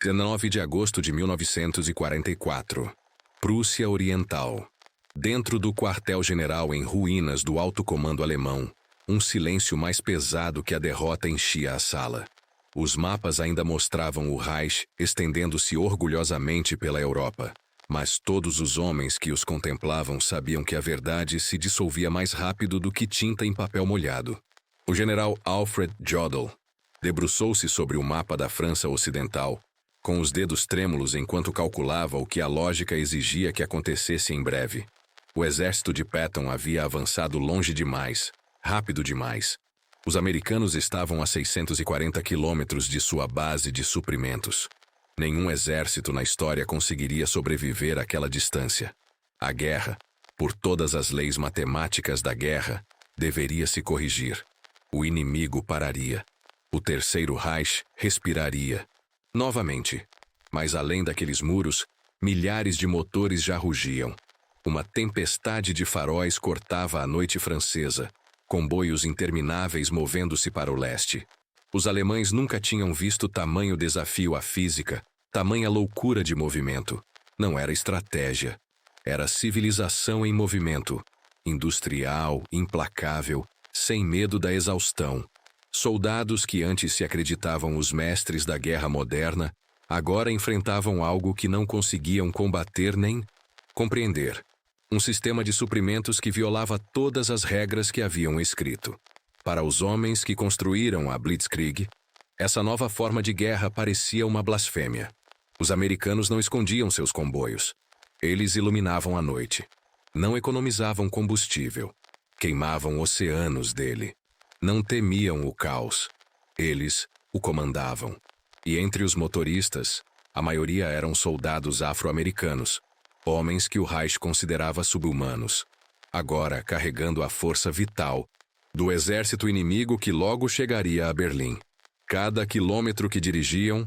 19 de agosto de 1944. Prússia Oriental. Dentro do quartel-general em ruínas do alto comando alemão, um silêncio mais pesado que a derrota enchia a sala. Os mapas ainda mostravam o Reich estendendo-se orgulhosamente pela Europa, mas todos os homens que os contemplavam sabiam que a verdade se dissolvia mais rápido do que tinta em papel molhado. O general Alfred Jodl debruçou-se sobre o mapa da França Ocidental, com os dedos trêmulos enquanto calculava o que a lógica exigia que acontecesse em breve. O exército de Patton havia avançado longe demais, rápido demais. Os americanos estavam a 640 quilômetros de sua base de suprimentos. Nenhum exército na história conseguiria sobreviver àquela distância. A guerra, por todas as leis matemáticas da guerra, deveria se corrigir. O inimigo pararia. O Terceiro Reich respiraria. Novamente. Mas além daqueles muros, milhares de motores já rugiam. Uma tempestade de faróis cortava a noite francesa, comboios intermináveis movendo-se para o leste. Os alemães nunca tinham visto tamanho desafio à física, tamanha loucura de movimento. Não era estratégia. Era civilização em movimento. Industrial, implacável, sem medo da exaustão. Soldados que antes se acreditavam os mestres da guerra moderna, agora enfrentavam algo que não conseguiam combater nem compreender. Um sistema de suprimentos que violava todas as regras que haviam escrito. Para os homens que construíram a Blitzkrieg, essa nova forma de guerra parecia uma blasfêmia. Os americanos não escondiam seus comboios. Eles iluminavam a noite. Não economizavam combustível. Queimavam oceanos dele. Não temiam o caos. Eles o comandavam. E entre os motoristas, a maioria eram soldados afro-americanos, homens que o Reich considerava sub-humanos, agora carregando a força vital do exército inimigo que logo chegaria a Berlim. Cada quilômetro que dirigiam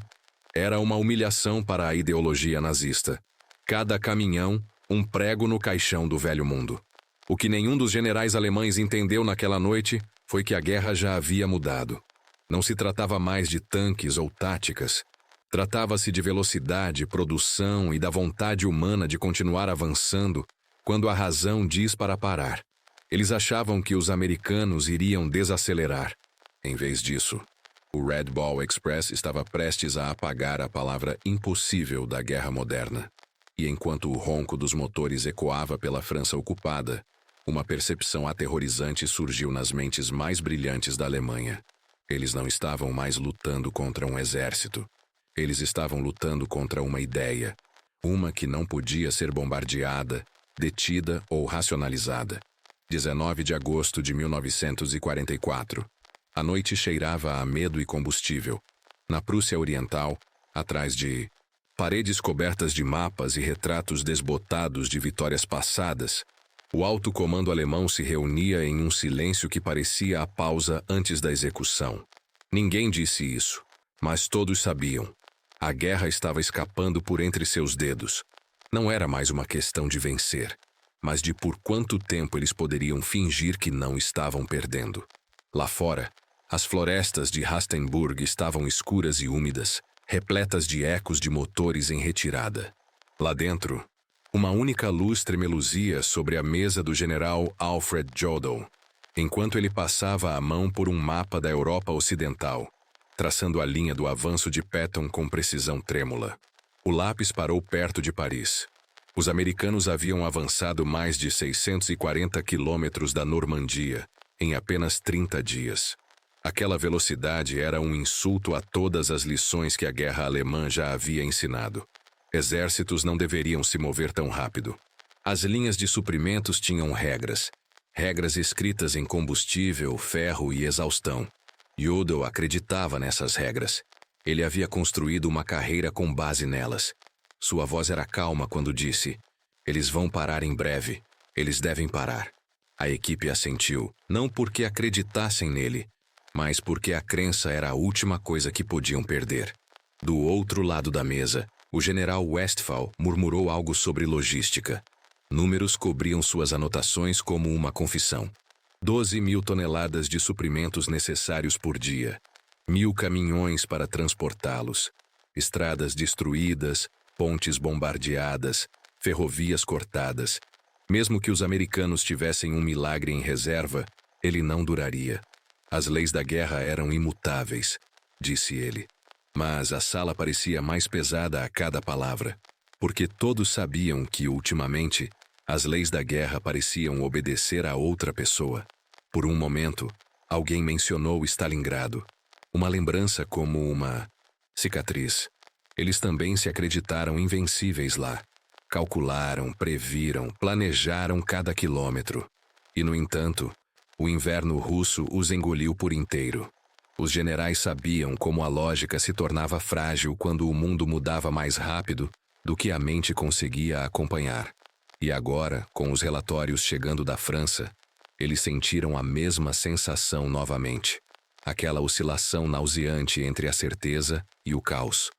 era uma humilhação para a ideologia nazista. Cada caminhão, um prego no caixão do velho mundo. O que nenhum dos generais alemães entendeu naquela noite foi que a guerra já havia mudado. Não se tratava mais de tanques ou táticas. Tratava-se de velocidade, produção e da vontade humana de continuar avançando quando a razão diz para parar. Eles achavam que os americanos iriam desacelerar. Em vez disso, o Red Ball Express estava prestes a apagar a palavra impossível da guerra moderna. E enquanto o ronco dos motores ecoava pela França ocupada, uma percepção aterrorizante surgiu nas mentes mais brilhantes da Alemanha. Eles não estavam mais lutando contra um exército. Eles estavam lutando contra uma ideia. Uma que não podia ser bombardeada, detida ou racionalizada. 19 de agosto de 1944. A noite cheirava a medo e combustível. Na Prússia Oriental, atrás de paredes cobertas de mapas e retratos desbotados de vitórias passadas, o alto comando alemão se reunia em um silêncio que parecia a pausa antes da execução. Ninguém disse isso, mas todos sabiam. A guerra estava escapando por entre seus dedos. Não era mais uma questão de vencer, mas de por quanto tempo eles poderiam fingir que não estavam perdendo. Lá fora, as florestas de Rastenburg estavam escuras e úmidas, repletas de ecos de motores em retirada. Lá dentro, uma única luz tremeluzia sobre a mesa do general Alfred Jodl, enquanto ele passava a mão por um mapa da Europa Ocidental, traçando a linha do avanço de Patton com precisão trêmula. O lápis parou perto de Paris. Os americanos haviam avançado mais de 640 quilômetros da Normandia em apenas 30 dias. Aquela velocidade era um insulto a todas as lições que a guerra alemã já havia ensinado. Exércitos não deveriam se mover tão rápido. As linhas de suprimentos tinham regras. Regras escritas em combustível, ferro e exaustão. Jodl acreditava nessas regras. Ele havia construído uma carreira com base nelas. Sua voz era calma quando disse: "Eles vão parar em breve. Eles devem parar." A equipe assentiu, não porque acreditassem nele, mas porque a crença era a última coisa que podiam perder. Do outro lado da mesa, o general Westphal murmurou algo sobre logística. Números cobriam suas anotações como uma confissão. 12.000 toneladas de suprimentos necessários por dia. 1.000 caminhões para transportá-los. Estradas destruídas, pontes bombardeadas, ferrovias cortadas. Mesmo que os americanos tivessem um milagre em reserva, ele não duraria. As leis da guerra eram imutáveis, disse ele. Mas a sala parecia mais pesada a cada palavra, porque todos sabiam que, ultimamente, as leis da guerra pareciam obedecer a outra pessoa. Por um momento, alguém mencionou Stalingrado, uma lembrança como uma cicatriz. Eles também se acreditaram invencíveis lá. Calcularam, previram, planejaram cada quilômetro. E, no entanto, o inverno russo os engoliu por inteiro. Os generais sabiam como a lógica se tornava frágil quando o mundo mudava mais rápido do que a mente conseguia acompanhar. E agora, com os relatórios chegando da França, eles sentiram a mesma sensação novamente. Aquela oscilação nauseante entre a certeza e o caos.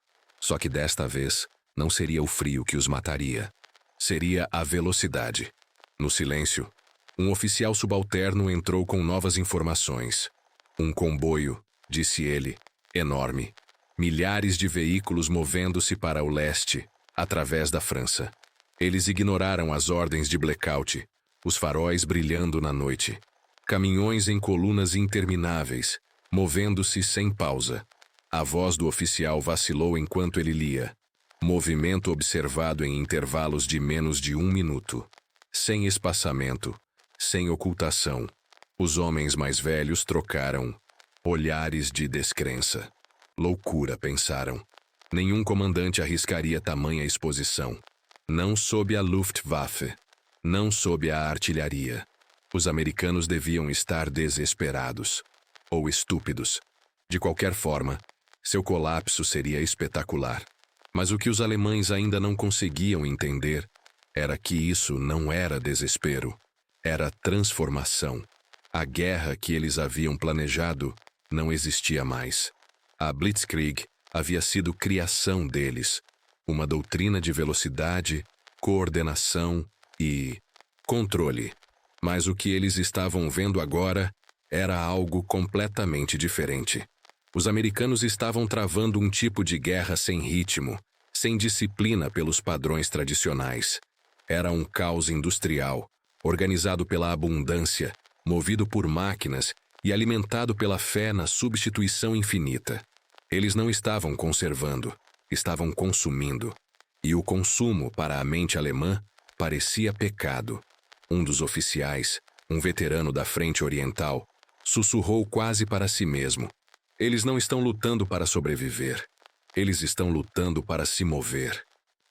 Só que desta vez, não seria o frio que os mataria. Seria a velocidade. No silêncio, um oficial subalterno entrou com novas informações. Um comboio, disse ele, enorme. Milhares de veículos movendo-se para o leste, através da França. Eles ignoraram as ordens de blackout, os faróis brilhando na noite. Caminhões em colunas intermináveis, movendo-se sem pausa. A voz do oficial vacilou enquanto ele lia. Movimento observado em intervalos de menos de 1 minuto. Sem espaçamento, sem ocultação. Os homens mais velhos trocaram olhares de descrença. Loucura, pensaram. Nenhum comandante arriscaria tamanha exposição. Não sob a Luftwaffe. Não sob a artilharia. Os americanos deviam estar desesperados. Ou estúpidos. De qualquer forma, seu colapso seria espetacular. Mas o que os alemães ainda não conseguiam entender era que isso não era desespero. Era transformação. A guerra que eles haviam planejado não existia mais. A Blitzkrieg havia sido criação deles. Uma doutrina de velocidade, coordenação e controle. Mas o que eles estavam vendo agora era algo completamente diferente. Os americanos estavam travando um tipo de guerra sem ritmo, sem disciplina pelos padrões tradicionais. Era um caos industrial, organizado pela abundância, movido por máquinas e alimentado pela fé na substituição infinita. Eles não estavam conservando, estavam consumindo. E o consumo, para a mente alemã, parecia pecado. Um dos oficiais, um veterano da Frente Oriental, sussurrou quase para si mesmo. Eles não estão lutando para sobreviver. Eles estão lutando para se mover.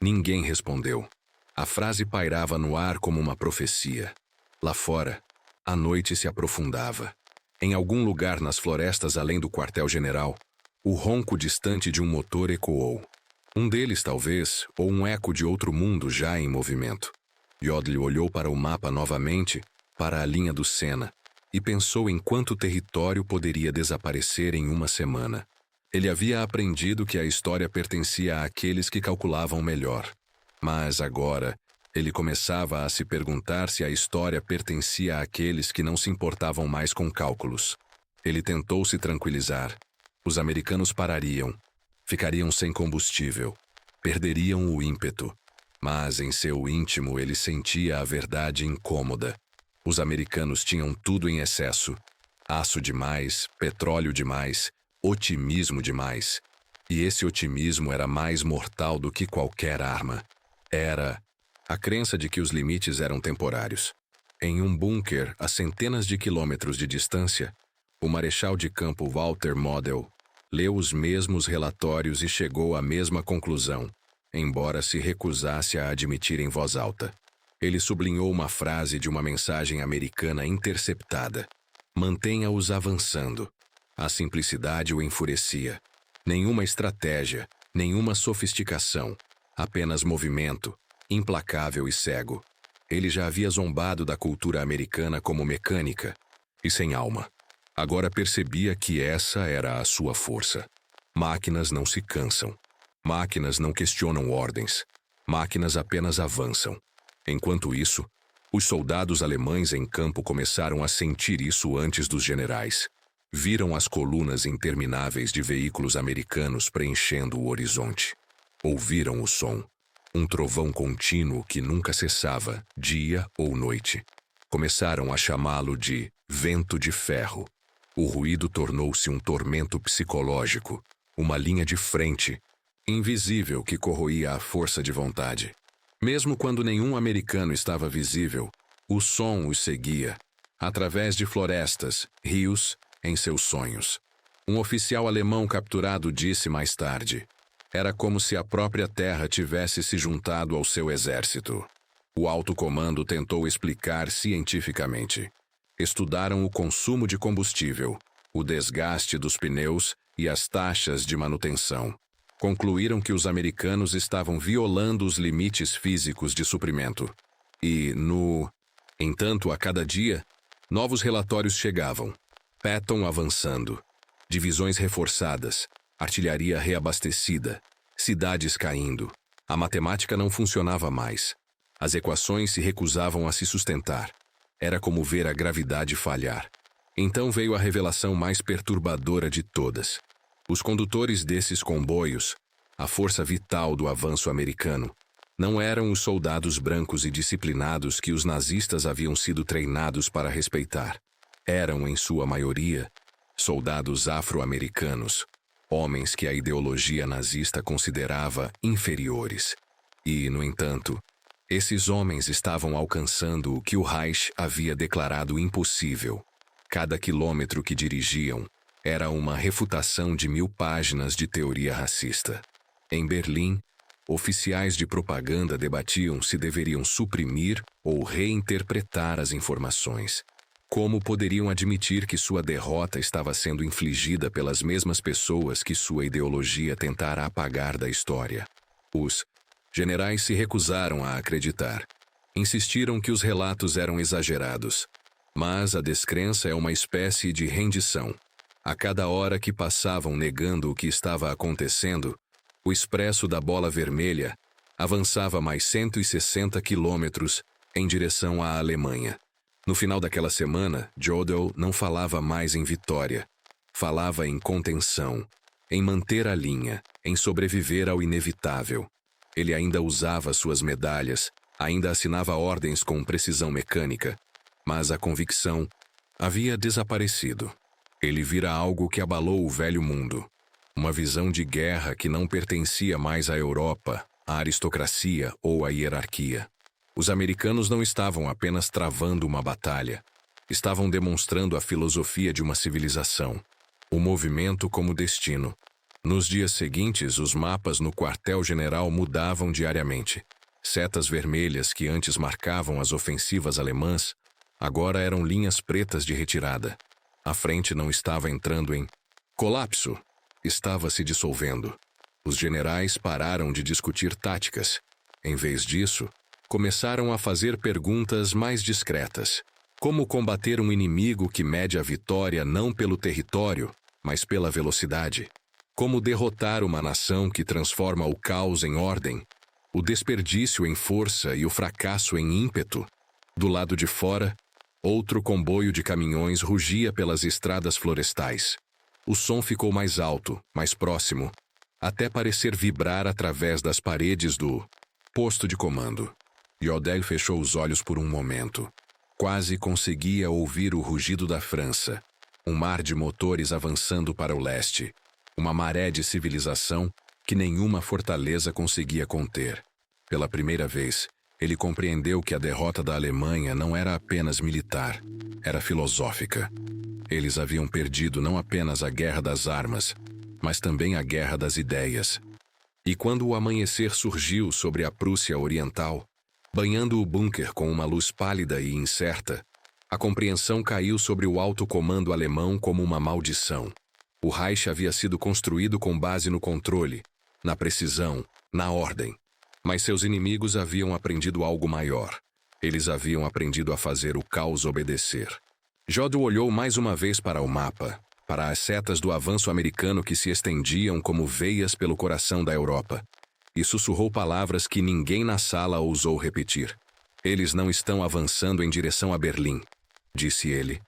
Ninguém respondeu. A frase pairava no ar como uma profecia. Lá fora, a noite se aprofundava. Em algum lugar nas florestas além do quartel-general, o ronco distante de um motor ecoou. Um deles, talvez, ou um eco de outro mundo já em movimento. Jodl olhou para o mapa novamente, para a linha do Sena, e pensou em quanto território poderia desaparecer em uma semana. Ele havia aprendido que a história pertencia àqueles que calculavam melhor. Mas agora, ele começava a se perguntar se a história pertencia àqueles que não se importavam mais com cálculos. Ele tentou se tranquilizar. Os americanos parariam. Ficariam sem combustível. Perderiam o ímpeto. Mas em seu íntimo ele sentia a verdade incômoda. Os americanos tinham tudo em excesso. Aço demais, petróleo demais, otimismo demais. E esse otimismo era mais mortal do que qualquer arma. Era a crença de que os limites eram temporários. Em um bunker a centenas de quilômetros de distância, o marechal de campo Walter Model leu os mesmos relatórios e chegou à mesma conclusão, embora se recusasse a admitir em voz alta. Ele sublinhou uma frase de uma mensagem americana interceptada. Mantenha-os avançando. A simplicidade o enfurecia. Nenhuma estratégia, nenhuma sofisticação. Apenas movimento, implacável e cego. Ele já havia zombado da cultura americana como mecânica e sem alma. Agora percebia que essa era a sua força. Máquinas não se cansam. Máquinas não questionam ordens. Máquinas apenas avançam. Enquanto isso, os soldados alemães em campo começaram a sentir isso antes dos generais. Viram as colunas intermináveis de veículos americanos preenchendo o horizonte. Ouviram o som, um trovão contínuo que nunca cessava, dia ou noite. Começaram a chamá-lo de vento de ferro. O ruído tornou-se um tormento psicológico, uma linha de frente, invisível que corroía a força de vontade. Mesmo quando nenhum americano estava visível, o som os seguia, através de florestas, rios, em seus sonhos. Um oficial alemão capturado disse mais tarde: era como se a própria terra tivesse se juntado ao seu exército. O alto comando tentou explicar cientificamente. Estudaram o consumo de combustível, o desgaste dos pneus e as taxas de manutenção. Concluíram que os americanos estavam violando os limites físicos de suprimento. Entanto, a cada dia, novos relatórios chegavam. Patton avançando, divisões reforçadas, artilharia reabastecida, cidades caindo. A matemática não funcionava mais. As equações se recusavam a se sustentar. Era como ver a gravidade falhar. Então veio a revelação mais perturbadora de todas. Os condutores desses comboios, a força vital do avanço americano, não eram os soldados brancos e disciplinados que os nazistas haviam sido treinados para respeitar. Eram, em sua maioria, soldados afro-americanos, homens que a ideologia nazista considerava inferiores. E, no entanto, esses homens estavam alcançando o que o Reich havia declarado impossível. Cada quilômetro que dirigiam era uma refutação de 1000 páginas de teoria racista. Em Berlim, oficiais de propaganda debatiam se deveriam suprimir ou reinterpretar as informações. Como poderiam admitir que sua derrota estava sendo infligida pelas mesmas pessoas que sua ideologia tentara apagar da história? Os generais se recusaram a acreditar. Insistiram que os relatos eram exagerados. Mas a descrença é uma espécie de rendição. A cada hora que passavam negando o que estava acontecendo, o expresso da Bola Vermelha avançava mais 160 quilômetros em direção à Alemanha. No final daquela semana, Jodl não falava mais em vitória. Falava em contenção, em manter a linha, em sobreviver ao inevitável. Ele ainda usava suas medalhas, ainda assinava ordens com precisão mecânica, mas a convicção havia desaparecido. Ele vira algo que abalou o velho mundo. Uma visão de guerra que não pertencia mais à Europa, à aristocracia ou à hierarquia. Os americanos não estavam apenas travando uma batalha. Estavam demonstrando a filosofia de uma civilização. O movimento como destino. Nos dias seguintes, os mapas no quartel-general mudavam diariamente. Setas vermelhas que antes marcavam as ofensivas alemãs, agora eram linhas pretas de retirada. A frente não estava entrando em colapso. Estava se dissolvendo. Os generais pararam de discutir táticas. Em vez disso, começaram a fazer perguntas mais discretas. Como combater um inimigo que mede a vitória não pelo território, mas pela velocidade? Como derrotar uma nação que transforma o caos em ordem, o desperdício em força e o fracasso em ímpeto? Do lado de fora, outro comboio de caminhões rugia pelas estradas florestais. O som ficou mais alto, mais próximo, até parecer vibrar através das paredes do posto de comando. Jodl fechou os olhos por um momento. Quase conseguia ouvir o rugido da França. Um mar de motores avançando para o leste. Uma maré de civilização que nenhuma fortaleza conseguia conter. Pela primeira vez, ele compreendeu que a derrota da Alemanha não era apenas militar, era filosófica. Eles haviam perdido não apenas a guerra das armas, mas também a guerra das ideias. E quando o amanhecer surgiu sobre a Prússia Oriental, banhando o bunker com uma luz pálida e incerta, a compreensão caiu sobre o alto comando alemão como uma maldição. O Reich havia sido construído com base no controle, na precisão, na ordem. Mas seus inimigos haviam aprendido algo maior. Eles haviam aprendido a fazer o caos obedecer. Jodl olhou mais uma vez para o mapa, para as setas do avanço americano que se estendiam como veias pelo coração da Europa, e sussurrou palavras que ninguém na sala ousou repetir. Eles não estão avançando em direção a Berlim, disse ele.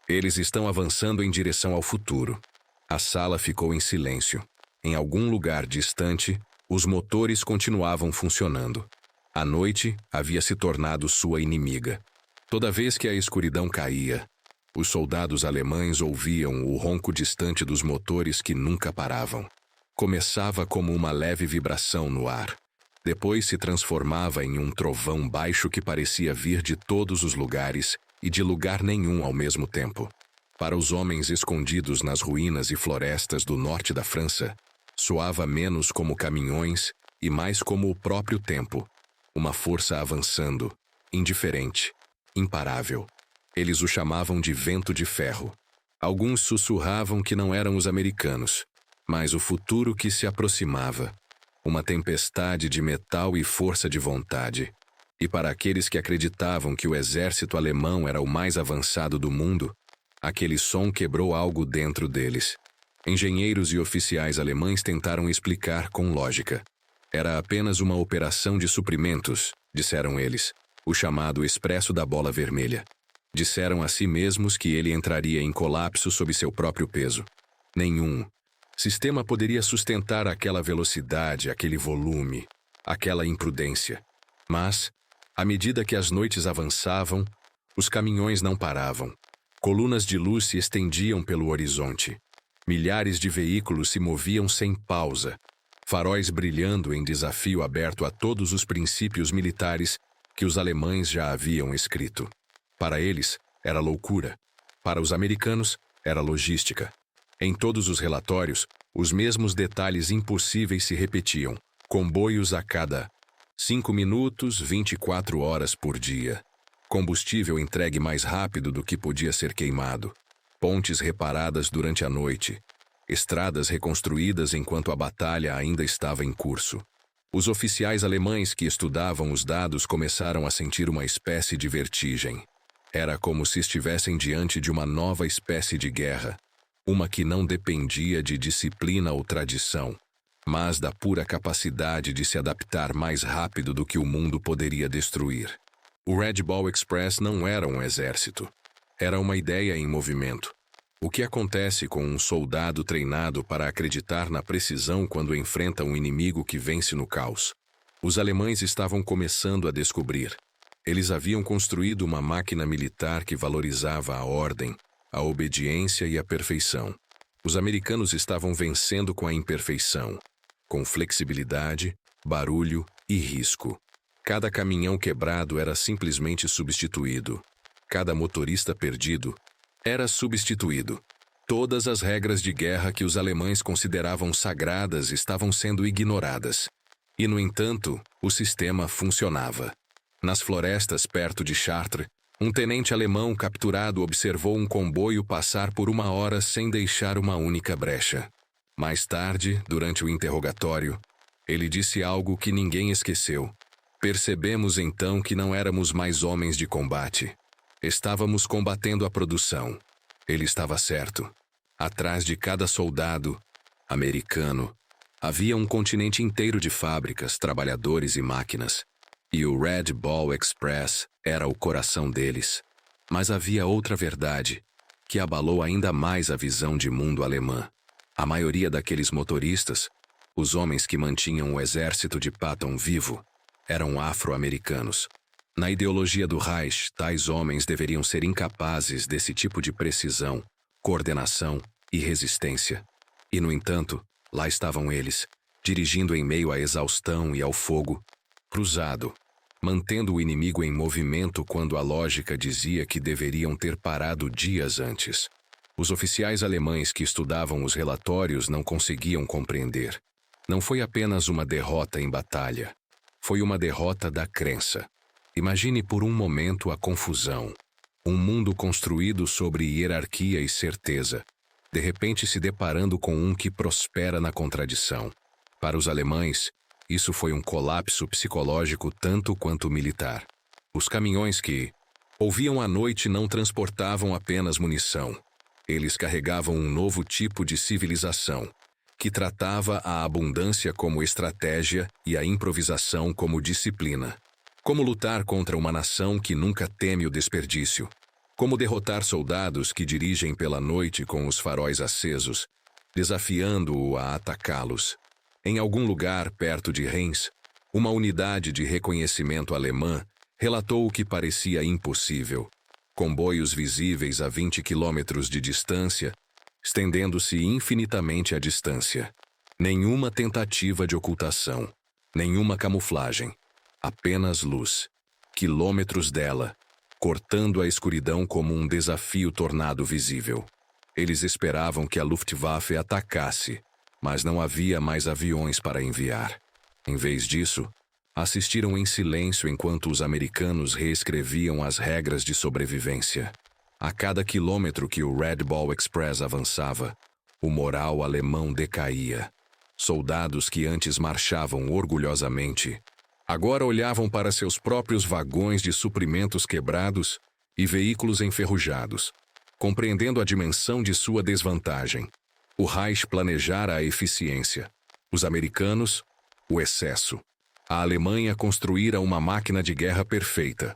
Eles estão avançando em direção ao futuro. A sala ficou em silêncio. Em algum lugar distante, os motores continuavam funcionando. A noite havia se tornado sua inimiga. Toda vez que a escuridão caía, os soldados alemães ouviam o ronco distante dos motores que nunca paravam. Começava como uma leve vibração no ar. Depois se transformava em um trovão baixo que parecia vir de todos os lugares e de lugar nenhum ao mesmo tempo. Para os homens escondidos nas ruínas e florestas do norte da França, soava menos como caminhões e mais como o próprio tempo, uma força avançando, indiferente, imparável. Eles o chamavam de vento de ferro. Alguns sussurravam que não eram os americanos, mas o futuro que se aproximava, uma tempestade de metal e força de vontade. E para aqueles que acreditavam que o exército alemão era o mais avançado do mundo, aquele som quebrou algo dentro deles. Engenheiros e oficiais alemães tentaram explicar com lógica. Era apenas uma operação de suprimentos, disseram eles, o chamado Expresso da Bola Vermelha. Disseram a si mesmos que ele entraria em colapso sob seu próprio peso. Nenhum sistema poderia sustentar aquela velocidade, aquele volume, aquela imprudência. Mas, à medida que as noites avançavam, os caminhões não paravam. Colunas de luz se estendiam pelo horizonte. Milhares de veículos se moviam sem pausa, faróis brilhando em desafio aberto a todos os princípios militares que os alemães já haviam escrito. Para eles, era loucura. Para os americanos, era logística. Em todos os relatórios, os mesmos detalhes impossíveis se repetiam. Comboios a cada 5 minutos, 24 horas por dia. Combustível entregue mais rápido do que podia ser queimado. Pontes reparadas durante a noite. Estradas reconstruídas enquanto a batalha ainda estava em curso. Os oficiais alemães que estudavam os dados começaram a sentir uma espécie de vertigem. Era como se estivessem diante de uma nova espécie de guerra, uma que não dependia de disciplina ou tradição, mas da pura capacidade de se adaptar mais rápido do que o mundo poderia destruir. O Red Ball Express não era um exército. Era uma ideia em movimento. O que acontece com um soldado treinado para acreditar na precisão quando enfrenta um inimigo que vence no caos? Os alemães estavam começando a descobrir. Eles haviam construído uma máquina militar que valorizava a ordem, a obediência e a perfeição. Os americanos estavam vencendo com a imperfeição, com flexibilidade, barulho e risco. Cada caminhão quebrado era simplesmente substituído. Cada motorista perdido era substituído. Todas as regras de guerra que os alemães consideravam sagradas estavam sendo ignoradas. E, no entanto, o sistema funcionava. Nas florestas perto de Chartres, um tenente alemão capturado observou um comboio passar por 1 hora sem deixar uma única brecha. Mais tarde, durante o interrogatório, ele disse algo que ninguém esqueceu. Percebemos então que não éramos mais homens de combate. Estávamos combatendo a produção. Ele estava certo. Atrás de cada soldado americano, havia um continente inteiro de fábricas, trabalhadores e máquinas. E o Red Ball Express era o coração deles. Mas havia outra verdade, que abalou ainda mais a visão de mundo alemã. A maioria daqueles motoristas, os homens que mantinham o exército de Patton vivo, eram afro-americanos. Na ideologia do Reich, tais homens deveriam ser incapazes desse tipo de precisão, coordenação e resistência. E, no entanto, lá estavam eles, dirigindo em meio à exaustão e ao fogo, cruzado, mantendo o inimigo em movimento quando a lógica dizia que deveriam ter parado dias antes. Os oficiais alemães que estudavam os relatórios não conseguiam compreender. Não foi apenas uma derrota em batalha. Foi uma derrota da crença. Imagine por um momento a confusão. Um mundo construído sobre hierarquia e certeza, de repente se deparando com um que prospera na contradição. Para os alemães, isso foi um colapso psicológico tanto quanto militar. Os caminhões que ouviam à noite não transportavam apenas munição. Eles carregavam um novo tipo de civilização, que tratava a abundância como estratégia e a improvisação como disciplina. Como lutar contra uma nação que nunca teme o desperdício. Como derrotar soldados que dirigem pela noite com os faróis acesos, desafiando-o a atacá-los. Em algum lugar perto de Reims, uma unidade de reconhecimento alemã relatou o que parecia impossível. Comboios visíveis a 20 quilômetros de distância, estendendo-se infinitamente a distância. Nenhuma tentativa de ocultação, nenhuma camuflagem. Apenas luz. Quilômetros dela, cortando a escuridão como um desafio tornado visível. Eles esperavam que a Luftwaffe atacasse, mas não havia mais aviões para enviar. Em vez disso, assistiram em silêncio enquanto os americanos reescreviam as regras de sobrevivência. A cada quilômetro que o Red Ball Express avançava, o moral alemão decaía. Soldados que antes marchavam orgulhosamente, agora olhavam para seus próprios vagões de suprimentos quebrados e veículos enferrujados, compreendendo a dimensão de sua desvantagem. O Reich planejara a eficiência, os americanos, o excesso. A Alemanha construíra uma máquina de guerra perfeita.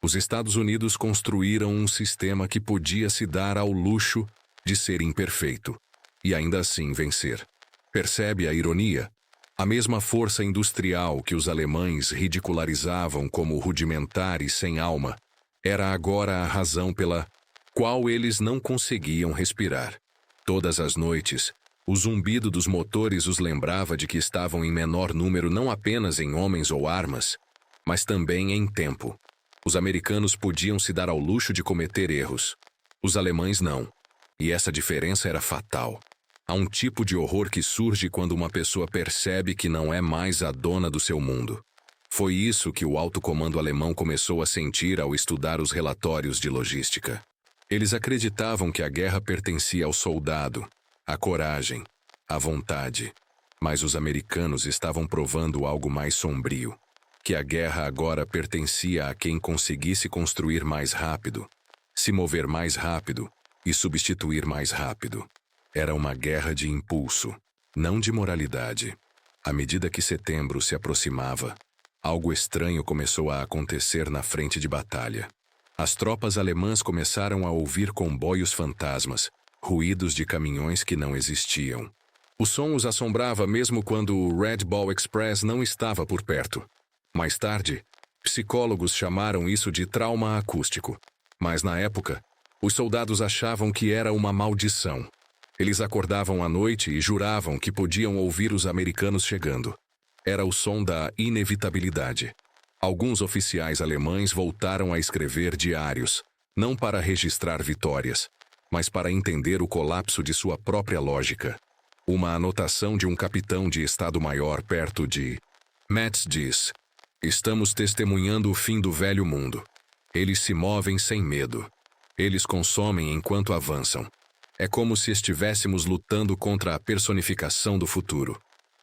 Os Estados Unidos construíram um sistema que podia se dar ao luxo de ser imperfeito, e ainda assim vencer. Percebe a ironia? A mesma força industrial que os alemães ridicularizavam como rudimentar e sem alma, era agora a razão pela qual eles não conseguiam respirar. Todas as noites, o zumbido dos motores os lembrava de que estavam em menor número não apenas em homens ou armas, mas também em tempo. Os americanos podiam se dar ao luxo de cometer erros. Os alemães não. E essa diferença era fatal. Há um tipo de horror que surge quando uma pessoa percebe que não é mais a dona do seu mundo. Foi isso que o alto comando alemão começou a sentir ao estudar os relatórios de logística. Eles acreditavam que a guerra pertencia ao soldado, à coragem, à vontade. Mas os americanos estavam provando algo mais sombrio, que a guerra agora pertencia a quem conseguisse construir mais rápido, se mover mais rápido e substituir mais rápido. Era uma guerra de impulso, não de moralidade. À medida que setembro se aproximava, algo estranho começou a acontecer na frente de batalha. As tropas alemãs começaram a ouvir comboios fantasmas, ruídos de caminhões que não existiam. O som os assombrava mesmo quando o Red Ball Express não estava por perto. Mais tarde, psicólogos chamaram isso de trauma acústico. Mas na época, os soldados achavam que era uma maldição. Eles acordavam à noite e juravam que podiam ouvir os americanos chegando. Era o som da inevitabilidade. Alguns oficiais alemães voltaram a escrever diários, não para registrar vitórias, mas para entender o colapso de sua própria lógica. Uma anotação de um capitão de Estado-Maior perto de Metz diz: "Estamos testemunhando o fim do velho mundo. Eles se movem sem medo. Eles consomem enquanto avançam. É como se estivéssemos lutando contra a personificação do futuro."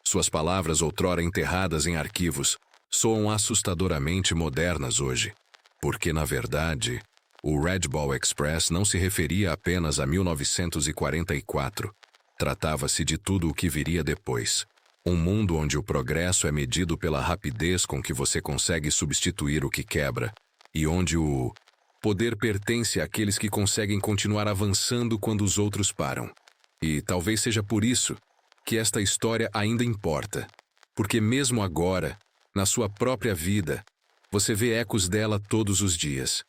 Suas palavras, outrora enterradas em arquivos, soam assustadoramente modernas hoje. Porque, na verdade, o Red Ball Express não se referia apenas a 1944. Trata-se de tudo o que viria depois. Um mundo onde o progresso é medido pela rapidez com que você consegue substituir o que quebra, e onde o poder pertence àqueles que conseguem continuar avançando quando os outros param. E talvez seja por isso que esta história ainda importa. Porque mesmo agora, na sua própria vida, você vê ecos dela todos os dias.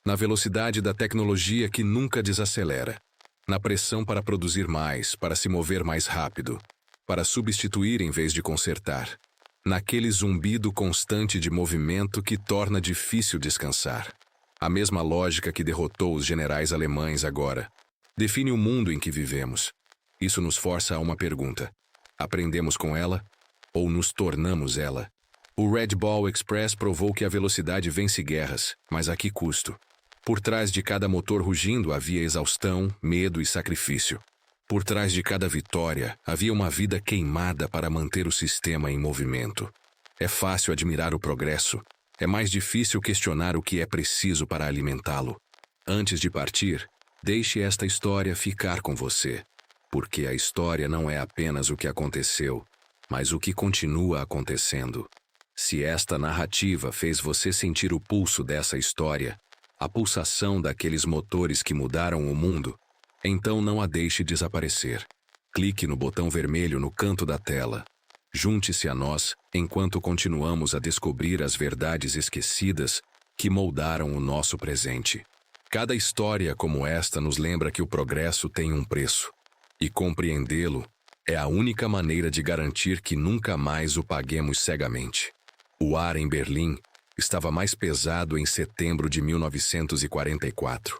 Na velocidade da tecnologia que nunca desacelera. Na pressão para produzir mais, para se mover mais rápido. Para substituir em vez de consertar. Naquele zumbido constante de movimento que torna difícil descansar. A mesma lógica que derrotou os generais alemães agora define o mundo em que vivemos. Isso nos força a uma pergunta. Aprendemos com ela ou nos tornamos ela? O Red Ball Express provou que a velocidade vence guerras, mas a que custo? Por trás de cada motor rugindo havia exaustão, medo e sacrifício. Por trás de cada vitória havia uma vida queimada para manter o sistema em movimento. É fácil admirar o progresso. É mais difícil questionar o que é preciso para alimentá-lo. Antes de partir, deixe esta história ficar com você. Porque a história não é apenas o que aconteceu, mas o que continua acontecendo. Se esta narrativa fez você sentir o pulso dessa história, a pulsação daqueles motores que mudaram o mundo, então não a deixe desaparecer. Clique no botão vermelho no canto da tela. Junte-se a nós enquanto continuamos a descobrir as verdades esquecidas que moldaram o nosso presente. Cada história como esta nos lembra que o progresso tem um preço, e compreendê-lo é a única maneira de garantir que nunca mais o paguemos cegamente. O ar em Berlim estava mais pesado em setembro de 1944.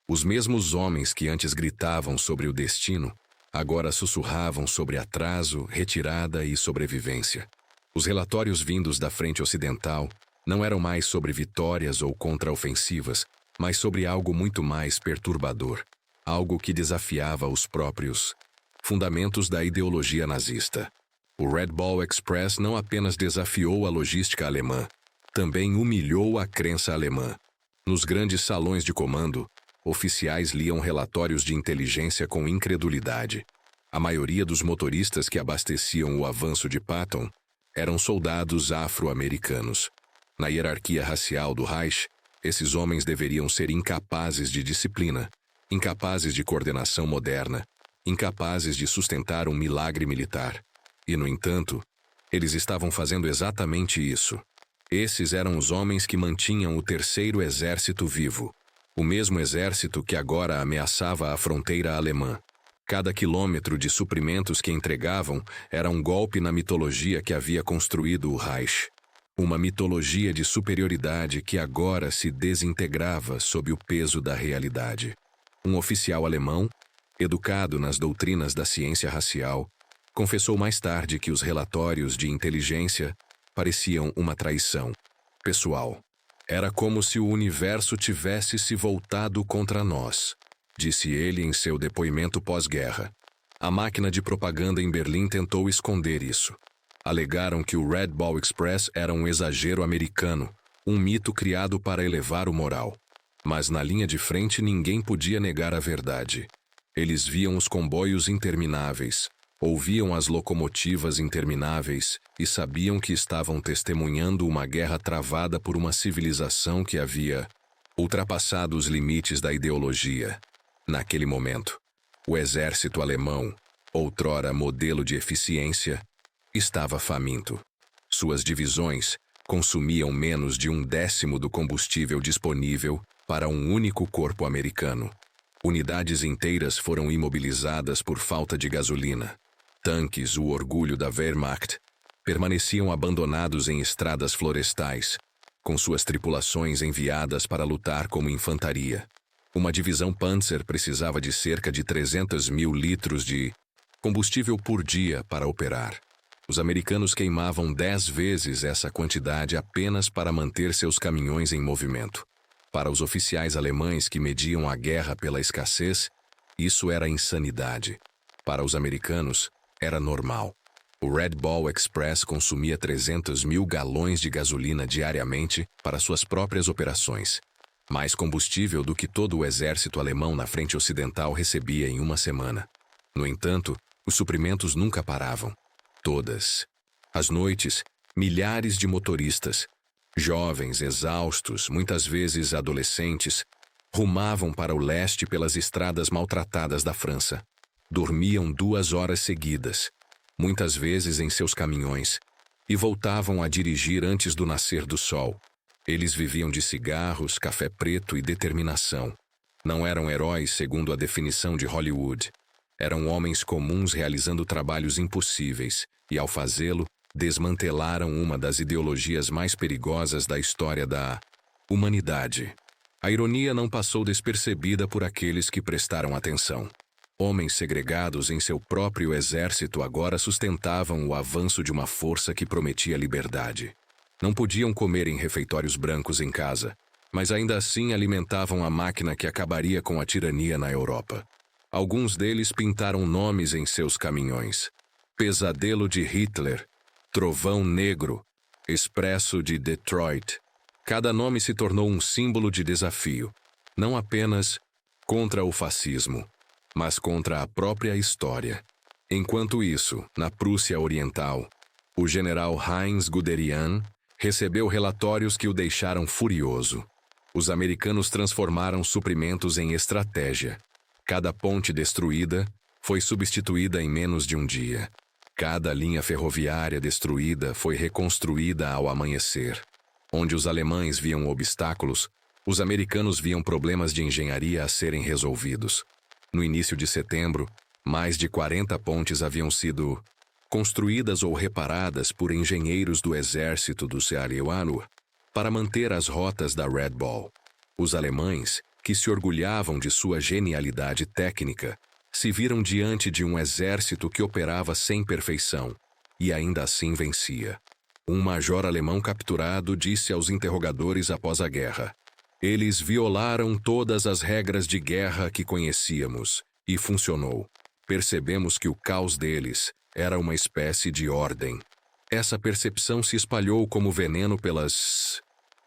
Os mesmos homens que antes gritavam sobre o destino, agora sussurravam sobre atraso, retirada e sobrevivência. Os relatórios vindos da frente ocidental não eram mais sobre vitórias ou contraofensivas, mas sobre algo muito mais perturbador, algo que desafiava os próprios fundamentos da ideologia nazista. O Red Ball Express não apenas desafiou a logística alemã, também humilhou a crença alemã. Nos grandes salões de comando, oficiais liam relatórios de inteligência com incredulidade. A maioria dos motoristas que abasteciam o avanço de Patton eram soldados afro-americanos. Na hierarquia racial do Reich, esses homens deveriam ser incapazes de disciplina, incapazes de coordenação moderna, incapazes de sustentar um milagre militar. E, no entanto, eles estavam fazendo exatamente isso. Esses eram os homens que mantinham o Terceiro Exército vivo, o mesmo exército que agora ameaçava a fronteira alemã. Cada quilômetro de suprimentos que entregavam era um golpe na mitologia que havia construído o Reich. Uma mitologia de superioridade que agora se desintegrava sob o peso da realidade. Um oficial alemão, educado nas doutrinas da ciência racial, confessou mais tarde que os relatórios de inteligência pareciam uma traição pessoal. Era como se o universo tivesse se voltado contra nós, disse ele em seu depoimento pós-guerra. A máquina de propaganda em Berlim tentou esconder isso. Alegaram que o Red Ball Express era um exagero americano, um mito criado para elevar o moral. Mas na linha de frente ninguém podia negar a verdade. Eles viam os comboios intermináveis, ouviam as locomotivas intermináveis e sabiam que estavam testemunhando uma guerra travada por uma civilização que havia ultrapassado os limites da ideologia. Naquele momento, o exército alemão, outrora modelo de eficiência, estava faminto. Suas divisões consumiam menos de 1/10 do combustível disponível para um único corpo americano. Unidades inteiras foram imobilizadas por falta de gasolina. Tanques, o orgulho da Wehrmacht, permaneciam abandonados em estradas florestais, com suas tripulações enviadas para lutar como infantaria. Uma divisão Panzer precisava de cerca de 300.000 litros de combustível por dia para operar. Os americanos queimavam 10 vezes essa quantidade apenas para manter seus caminhões em movimento. Para os oficiais alemães que mediam a guerra pela escassez, isso era insanidade. Para os americanos, era normal. O Red Ball Express consumia 300.000 galões de gasolina diariamente para suas próprias operações. Mais combustível do que todo o exército alemão na frente ocidental recebia em uma semana. No entanto, os suprimentos nunca paravam. Todas as noites, milhares de motoristas, jovens, exaustos, muitas vezes adolescentes, rumavam para o leste pelas estradas maltratadas da França. Dormiam 2 horas seguidas, muitas vezes em seus caminhões, e voltavam a dirigir antes do nascer do sol. Eles viviam de cigarros, café preto e determinação. Não eram heróis segundo a definição de Hollywood. Eram homens comuns realizando trabalhos impossíveis, e ao fazê-lo, desmantelaram uma das ideologias mais perigosas da história da humanidade. A ironia não passou despercebida por aqueles que prestaram atenção. Homens segregados em seu próprio exército agora sustentavam o avanço de uma força que prometia liberdade. Não podiam comer em refeitórios brancos em casa, mas ainda assim alimentavam a máquina que acabaria com a tirania na Europa. Alguns deles pintaram nomes em seus caminhões: Pesadelo de Hitler, Trovão Negro, Expresso de Detroit. Cada nome se tornou um símbolo de desafio, não apenas contra o fascismo, mas contra a própria história. Enquanto isso, na Prússia Oriental, o general Heinz Guderian recebeu relatórios que o deixaram furioso. Os americanos transformaram suprimentos em estratégia. Cada ponte destruída foi substituída em menos de um dia. Cada linha ferroviária destruída foi reconstruída ao amanhecer. Onde os alemães viam obstáculos, os americanos viam problemas de engenharia a serem resolvidos. No início de setembro, mais de 40 pontes haviam sido construídas ou reparadas por engenheiros do exército do Sealiuano para manter as rotas da Red Ball. Os alemães, que se orgulhavam de sua genialidade técnica, se viram diante de um exército que operava sem perfeição e ainda assim vencia. Um major alemão capturado disse aos interrogadores após a guerra: "Eles violaram todas as regras de guerra que conhecíamos, e funcionou. Percebemos que o caos deles era uma espécie de ordem." Essa percepção se espalhou como veneno pelas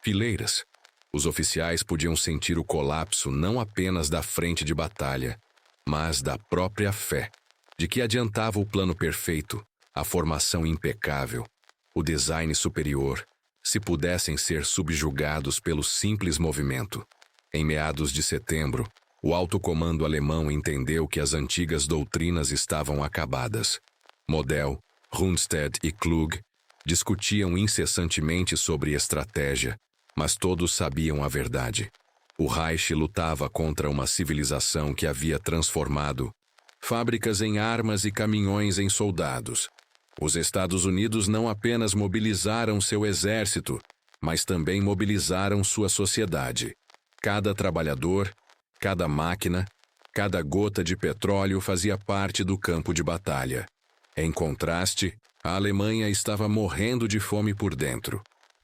fileiras. Os oficiais podiam sentir o colapso não apenas da frente de batalha, mas da própria fé. De que adiantava o plano perfeito, a formação impecável, o design superior, se pudessem ser subjugados pelo simples movimento? Em meados de setembro, o alto comando alemão entendeu que as antigas doutrinas estavam acabadas. Model, Rundstedt e Klug discutiam incessantemente sobre estratégia, mas todos sabiam a verdade. O Reich lutava contra uma civilização que havia transformado fábricas em armas e caminhões em soldados. Os Estados Unidos não apenas mobilizaram seu exército, mas também mobilizaram sua sociedade. Cada trabalhador, cada máquina, cada gota de petróleo fazia parte do campo de batalha. Em contraste, a Alemanha estava morrendo de fome por dentro.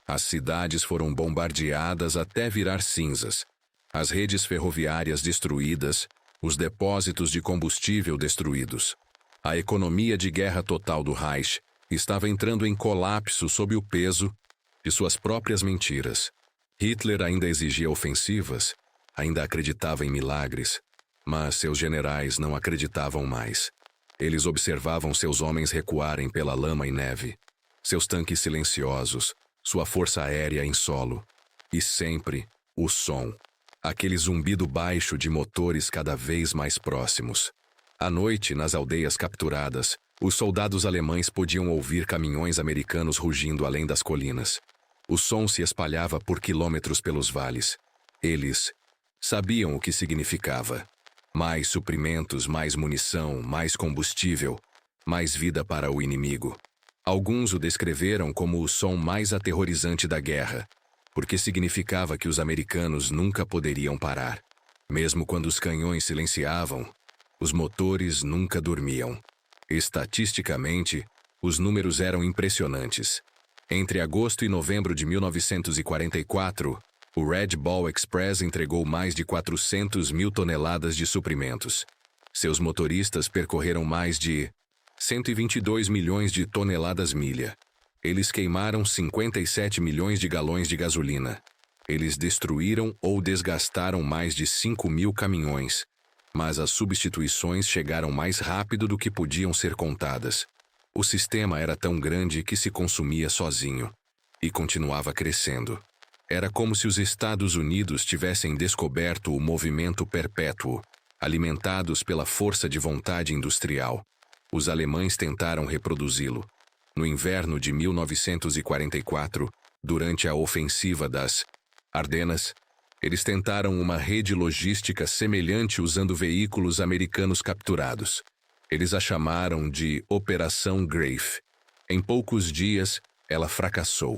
As cidades foram bombardeadas até virar cinzas. As redes ferroviárias destruídas, os depósitos de combustível destruídos. A economia de guerra total do Reich estava entrando em colapso sob o peso de suas próprias mentiras. Hitler ainda exigia ofensivas, ainda acreditava em milagres, mas seus generais não acreditavam mais. Eles observavam seus homens recuarem pela lama e neve, seus tanques silenciosos, sua força aérea em solo, e sempre o som, aquele zumbido baixo de motores cada vez mais próximos. À noite, nas aldeias capturadas, os soldados alemães podiam ouvir caminhões americanos rugindo além das colinas. O som se espalhava por quilômetros pelos vales. Eles sabiam o que significava. Mais suprimentos, mais munição, mais combustível, mais vida para o inimigo. Alguns o descreveram como o som mais aterrorizante da guerra, porque significava que os americanos nunca poderiam parar. Mesmo quando os canhões silenciavam, os motores nunca dormiam. Estatisticamente, os números eram impressionantes. Entre agosto e novembro de 1944, o Red Ball Express entregou mais de 400 mil toneladas de suprimentos. Seus motoristas percorreram mais de 122 milhões de toneladas milha. Eles queimaram 57 milhões de galões de gasolina. Eles destruíram ou desgastaram mais de 5 mil caminhões. Mas as substituições chegaram mais rápido do que podiam ser contadas. O sistema era tão grande que se consumia sozinho. E continuava crescendo. Era como se os Estados Unidos tivessem descoberto o movimento perpétuo, alimentados pela força de vontade industrial. Os alemães tentaram reproduzi-lo. No inverno de 1944, durante a ofensiva das Ardenas, eles tentaram uma rede logística semelhante usando veículos americanos capturados. Eles a chamaram de Operação Grave. Em poucos dias, ela fracassou.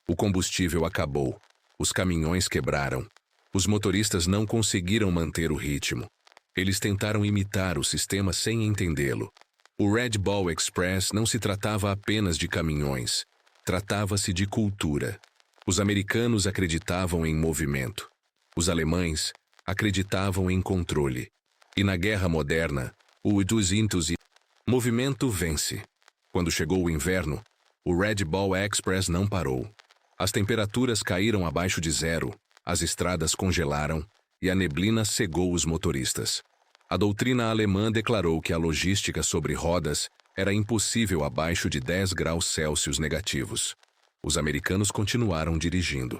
O combustível acabou. Os caminhões quebraram. Os motoristas não conseguiram manter o ritmo. Eles tentaram imitar o sistema sem entendê-lo. O Red Ball Express não se tratava apenas de caminhões. Tratava-se de cultura. Os americanos acreditavam em movimento. Os alemães acreditavam em controle. E na guerra moderna, o movimento vence. Quando chegou o inverno, o Red Ball Express não parou. As temperaturas caíram abaixo de zero, as estradas congelaram e a neblina cegou os motoristas. A doutrina alemã declarou que a logística sobre rodas era impossível abaixo de 10 graus Celsius negativos. Os americanos continuaram dirigindo.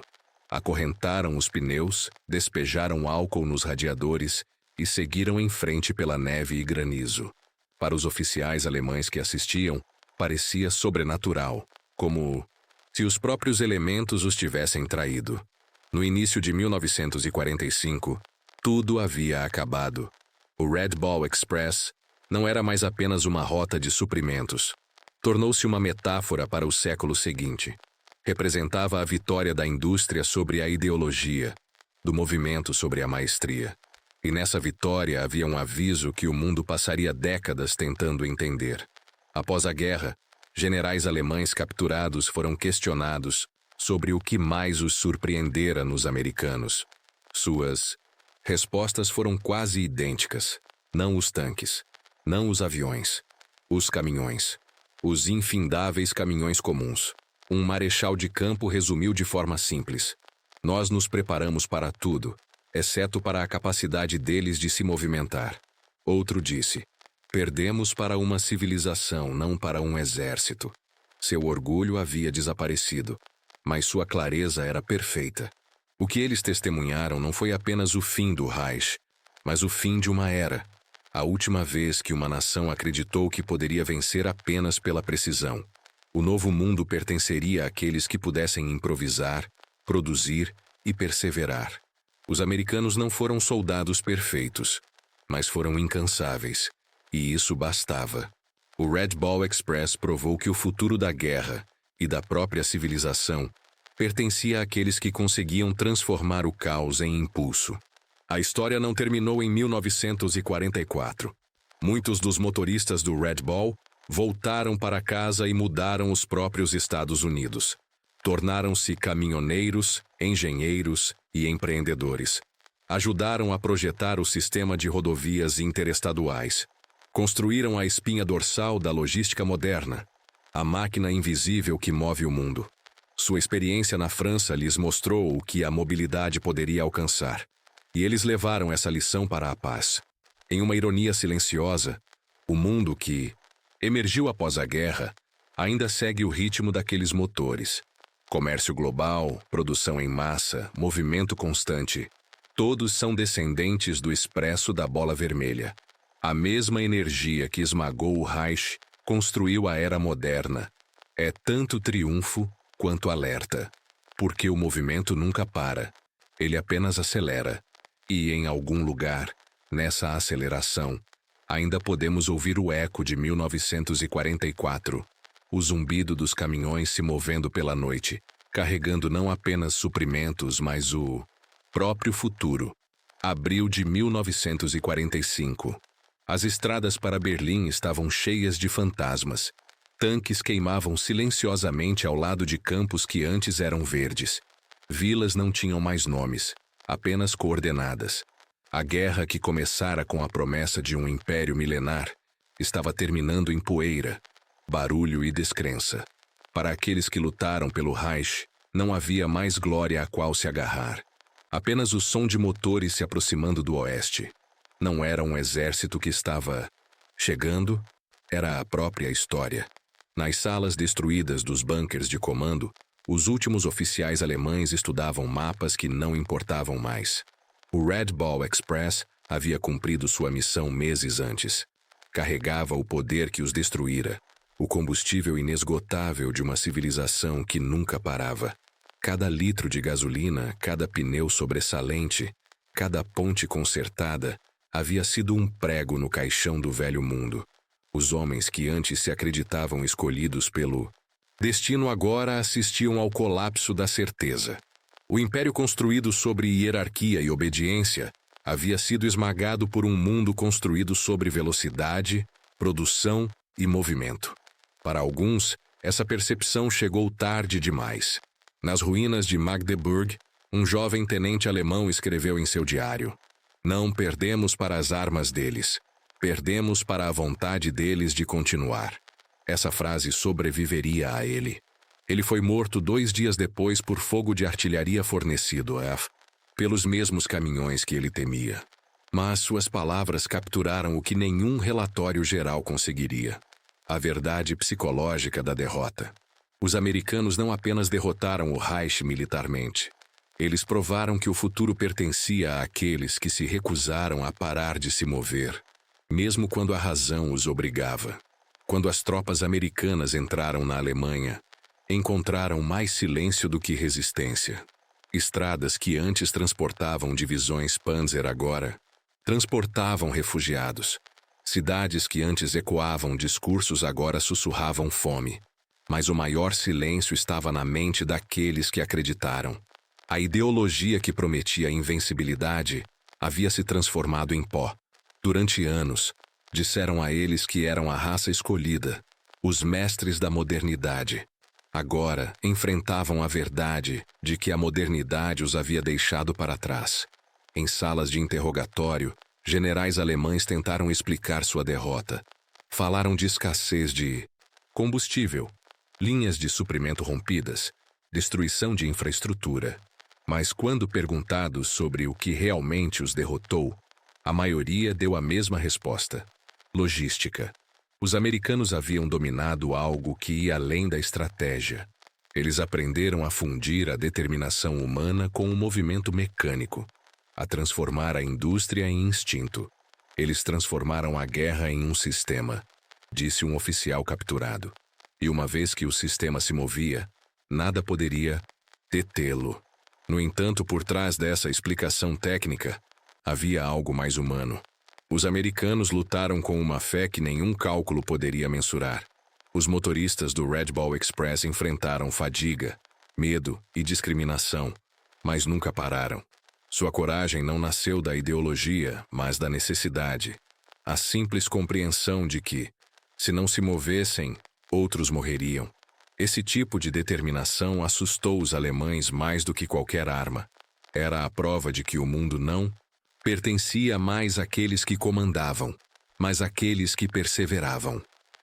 Acorrentaram os pneus, despejaram álcool nos radiadores e seguiram em frente pela neve e granizo. Para os oficiais alemães que assistiam, parecia sobrenatural, como se os próprios elementos os tivessem traído. No início de 1945, tudo havia acabado. O Red Ball Express não era mais apenas uma rota de suprimentos. Tornou-se uma metáfora para o século seguinte. Representava a vitória da indústria sobre a ideologia, do movimento sobre a maestria. E nessa vitória havia um aviso que o mundo passaria décadas tentando entender. Após a guerra, generais alemães capturados foram questionados sobre o que mais os surpreendera nos americanos. Suas respostas foram quase idênticas. Não os tanques, não os aviões, os caminhões. Os infindáveis caminhões comuns. Um marechal de campo resumiu de forma simples: nós nos preparamos para tudo, exceto para a capacidade deles de se movimentar. Outro disse: perdemos para uma civilização, não para um exército. Seu orgulho havia desaparecido, mas sua clareza era perfeita. O que eles testemunharam não foi apenas o fim do Reich, mas o fim de uma era. A última vez que uma nação acreditou que poderia vencer apenas pela precisão. O novo mundo pertenceria àqueles que pudessem improvisar, produzir e perseverar. Os americanos não foram soldados perfeitos, mas foram incansáveis, e isso bastava. O Red Ball Express provou que o futuro da guerra e da própria civilização pertencia àqueles que conseguiam transformar o caos em impulso. A história não terminou em 1944. Muitos dos motoristas do Red Ball voltaram para casa e mudaram os próprios Estados Unidos. Tornaram-se caminhoneiros, engenheiros e empreendedores. Ajudaram a projetar o sistema de rodovias interestaduais. Construíram a espinha dorsal da logística moderna, a máquina invisível que move o mundo. Sua experiência na França lhes mostrou o que a mobilidade poderia alcançar. E eles levaram essa lição para a paz. Em uma ironia silenciosa, o mundo que emergiu após a guerra ainda segue o ritmo daqueles motores. Comércio global, produção em massa, movimento constante. Todos são descendentes do expresso da bola vermelha. A mesma energia que esmagou o Reich construiu a era moderna. É tanto triunfo quanto alerta. Porque o movimento nunca para. Ele apenas acelera. E em algum lugar, nessa aceleração, ainda podemos ouvir o eco de 1944, o zumbido dos caminhões se movendo pela noite, carregando não apenas suprimentos, mas o próprio futuro. Abril de 1945. As estradas para Berlim estavam cheias de fantasmas. Tanques queimavam silenciosamente ao lado de campos que antes eram verdes. Vilas não tinham mais nomes. Apenas coordenadas. A guerra que começara com a promessa de um império milenar estava terminando em poeira, barulho e descrença. Para aqueles que lutaram pelo Reich, não havia mais glória a qual se agarrar. Apenas o som de motores se aproximando do oeste. Não era um exército que estava chegando, era a própria história. Nas salas destruídas dos bunkers de comando, os últimos oficiais alemães estudavam mapas que não importavam mais. O Red Ball Express havia cumprido sua missão meses antes. Carregava o poder que os destruíra, o combustível inesgotável de uma civilização que nunca parava. Cada litro de gasolina, cada pneu sobressalente, cada ponte consertada, havia sido um prego no caixão do velho mundo. Os homens que antes se acreditavam escolhidos pelo destino agora assistiam ao colapso da certeza. O império construído sobre hierarquia e obediência havia sido esmagado por um mundo construído sobre velocidade, produção e movimento. Para alguns, essa percepção chegou tarde demais. Nas ruínas de Magdeburg, um jovem tenente alemão escreveu em seu diário: "Não perdemos para as armas deles, perdemos para a vontade deles de continuar." Essa frase sobreviveria a ele. Ele foi morto 2 dias depois por fogo de artilharia fornecido pelos mesmos caminhões que ele temia. Mas suas palavras capturaram o que nenhum relatório geral conseguiria: a verdade psicológica da derrota. Os americanos não apenas derrotaram o Reich militarmente, Eles provaram que o futuro pertencia àqueles que se recusaram a parar de se mover, mesmo quando a razão os obrigava. Quando as tropas americanas entraram na Alemanha, encontraram mais silêncio do que resistência. Estradas que antes transportavam divisões Panzer agora transportavam refugiados. Cidades que antes ecoavam discursos agora sussurravam fome. Mas o maior silêncio estava na mente daqueles que acreditaram. A ideologia que prometia invencibilidade havia se transformado em pó. Durante anos, disseram a eles que eram a raça escolhida, os mestres da modernidade. Agora, enfrentavam a verdade de que a modernidade os havia deixado para trás. Em salas de interrogatório, generais alemães tentaram explicar sua derrota. Falaram de escassez de combustível, linhas de suprimento rompidas, destruição de infraestrutura. Mas quando perguntados sobre o que realmente os derrotou, a maioria deu a mesma resposta: logística. Os americanos haviam dominado algo que ia além da estratégia. Eles aprenderam a fundir a determinação humana com o movimento mecânico, a transformar a indústria em instinto. Eles transformaram a guerra em um sistema, disse um oficial capturado. E uma vez que o sistema se movia, nada poderia detê-lo. No entanto, por trás dessa explicação técnica, havia algo mais humano. Os americanos lutaram com uma fé que nenhum cálculo poderia mensurar. Os motoristas do Red Ball Express enfrentaram fadiga, medo e discriminação, mas nunca pararam. Sua coragem não nasceu da ideologia, mas da necessidade. A simples compreensão de que, se não se movessem, outros morreriam. Esse tipo de determinação assustou os alemães mais do que qualquer arma. Era a prova de que o mundo não pertencia mais àqueles que comandavam, mas àqueles que perseveravam.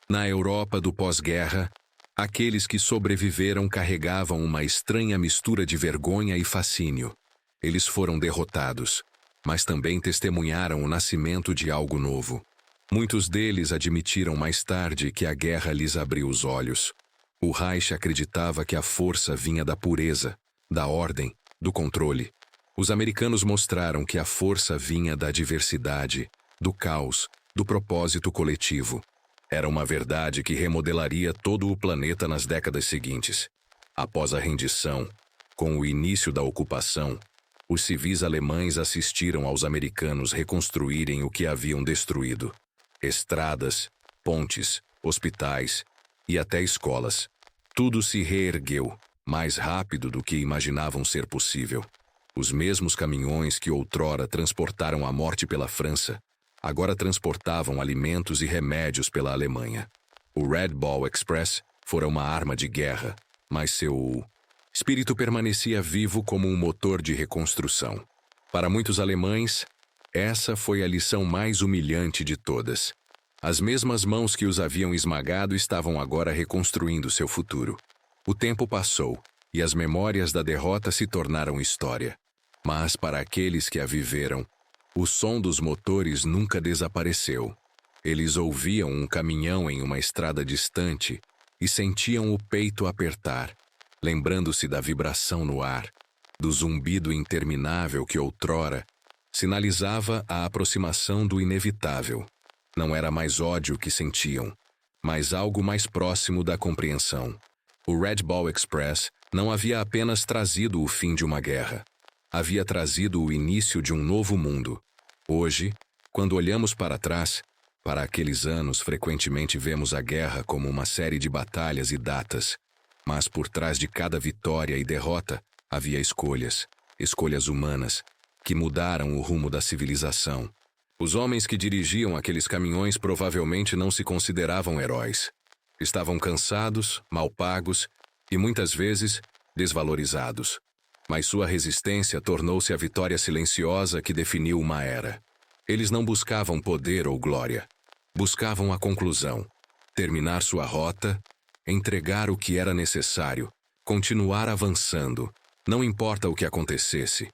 Na Europa do pós-guerra, aqueles que sobreviveram carregavam uma estranha mistura de vergonha e fascínio. Eles foram derrotados, mas também testemunharam o nascimento de algo novo. Muitos deles admitiram mais tarde que a guerra lhes abriu os olhos. O Reich acreditava que a força vinha da pureza, da ordem, do controle. Os americanos mostraram que a força vinha da diversidade, do caos, do propósito coletivo. Era uma verdade que remodelaria todo o planeta nas décadas seguintes. Após a rendição, com o início da ocupação, os civis alemães assistiram aos americanos reconstruírem o que haviam destruído. Estradas, pontes, hospitais e até escolas. Tudo se reergueu, mais rápido do que imaginavam ser possível. Os mesmos caminhões que outrora transportaram a morte pela França, agora transportavam alimentos e remédios pela Alemanha. O Red Ball Express fora uma arma de guerra, mas seu espírito permanecia vivo como um motor de reconstrução. Para muitos alemães, essa foi a lição mais humilhante de todas. As mesmas mãos que os haviam esmagado estavam agora reconstruindo seu futuro. O tempo passou, e as memórias da derrota se tornaram história. Mas para aqueles que a viveram, o som dos motores nunca desapareceu. Eles ouviam um caminhão em uma estrada distante e sentiam o peito apertar, lembrando-se da vibração no ar, do zumbido interminável que outrora sinalizava a aproximação do inevitável. Não era mais ódio que sentiam, mas algo mais próximo da compreensão. O Red Ball Express não havia apenas trazido o fim de uma guerra. Havia trazido o início de um novo mundo. Hoje, quando olhamos para trás, para aqueles anos frequentemente vemos a guerra como uma série de batalhas e datas. Mas por trás de cada vitória e derrota, havia escolhas humanas, que mudaram o rumo da civilização. Os homens que dirigiam aqueles caminhões provavelmente não se consideravam heróis. Estavam cansados, mal pagos e, muitas vezes, desvalorizados. Mas sua resistência tornou-se a vitória silenciosa que definiu uma era. Eles não buscavam poder ou glória. Buscavam a conclusão, terminar sua rota, entregar o que era necessário, continuar avançando, não importa o que acontecesse.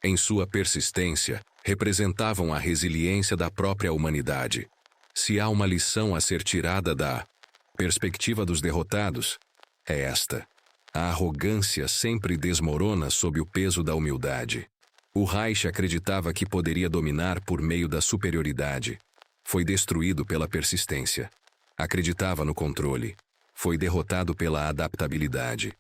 Em sua persistência, representavam a resiliência da própria humanidade. Se há uma lição a ser tirada da perspectiva dos derrotados, é esta. A arrogância sempre desmorona sob o peso da humildade. O Reich acreditava que poderia dominar por meio da superioridade. Foi destruído pela persistência. Acreditava no controle. Foi derrotado pela adaptabilidade.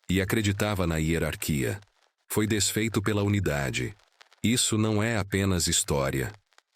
E acreditava na hierarquia. Foi desfeito pela unidade. Isso não é apenas história.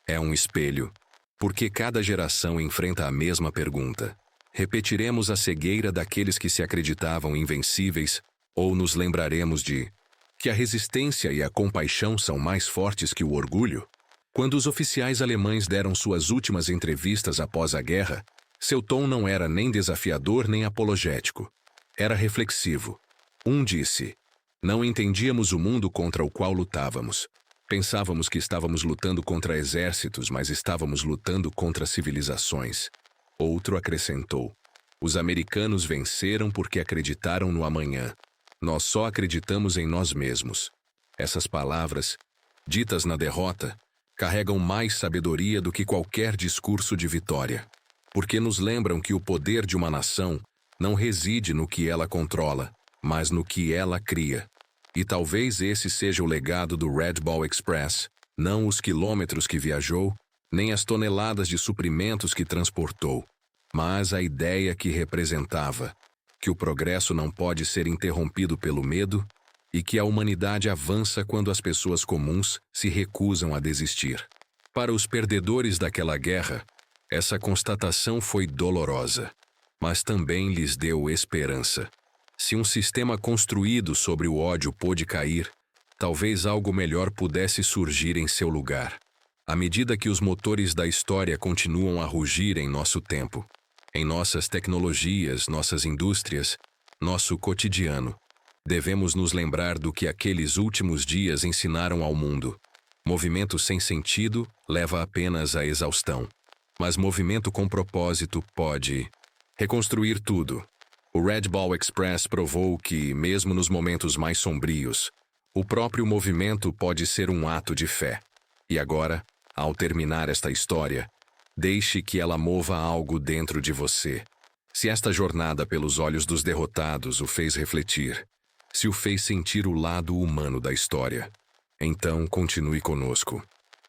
É um espelho. Porque cada geração enfrenta a mesma pergunta. Repetiremos a cegueira daqueles que se acreditavam invencíveis, ou nos lembraremos de que a resistência e a compaixão são mais fortes que o orgulho? Quando os oficiais alemães deram suas últimas entrevistas após a guerra, seu tom não era nem desafiador nem apologético. Era reflexivo. Um disse: "Não entendíamos o mundo contra o qual lutávamos. Pensávamos que estávamos lutando contra exércitos, mas estávamos lutando contra civilizações." Outro acrescentou: "Os americanos venceram porque acreditaram no amanhã. Nós só acreditamos em nós mesmos." Essas palavras, ditas na derrota, carregam mais sabedoria do que qualquer discurso de vitória, porque nos lembram que o poder de uma nação não reside no que ela controla, mas no que ela cria. E talvez esse seja o legado do Red Ball Express, não os quilômetros que viajou, nem as toneladas de suprimentos que transportou, mas a ideia que representava, que o progresso não pode ser interrompido pelo medo e que a humanidade avança quando as pessoas comuns se recusam a desistir. Para os perdedores daquela guerra, essa constatação foi dolorosa, mas também lhes deu esperança. Se um sistema construído sobre o ódio pôde cair, talvez algo melhor pudesse surgir em seu lugar. À medida que os motores da história continuam a rugir em nosso tempo, em nossas tecnologias, nossas indústrias, nosso cotidiano, devemos nos lembrar do que aqueles últimos dias ensinaram ao mundo. Movimento sem sentido leva apenas à exaustão, mas movimento com propósito pode reconstruir tudo. O Red Ball Express provou que, mesmo nos momentos mais sombrios, o próprio movimento pode ser um ato de fé. E agora, ao terminar esta história, deixe que ela mova algo dentro de você. Se esta jornada pelos olhos dos derrotados o fez refletir, se o fez sentir o lado humano da história, então continue conosco.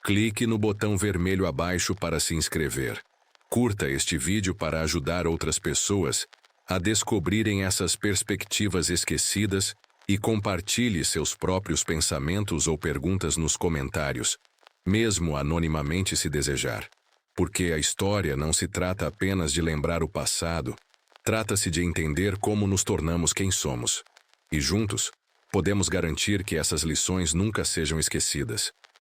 Clique no botão vermelho abaixo para se inscrever. Curta este vídeo para ajudar outras pessoas a descobrirem essas perspectivas esquecidas e compartilhe seus próprios pensamentos ou perguntas nos comentários, mesmo anonimamente se desejar. Porque a história não se trata apenas de lembrar o passado, trata-se de entender como nos tornamos quem somos. E juntos, podemos garantir que essas lições nunca sejam esquecidas.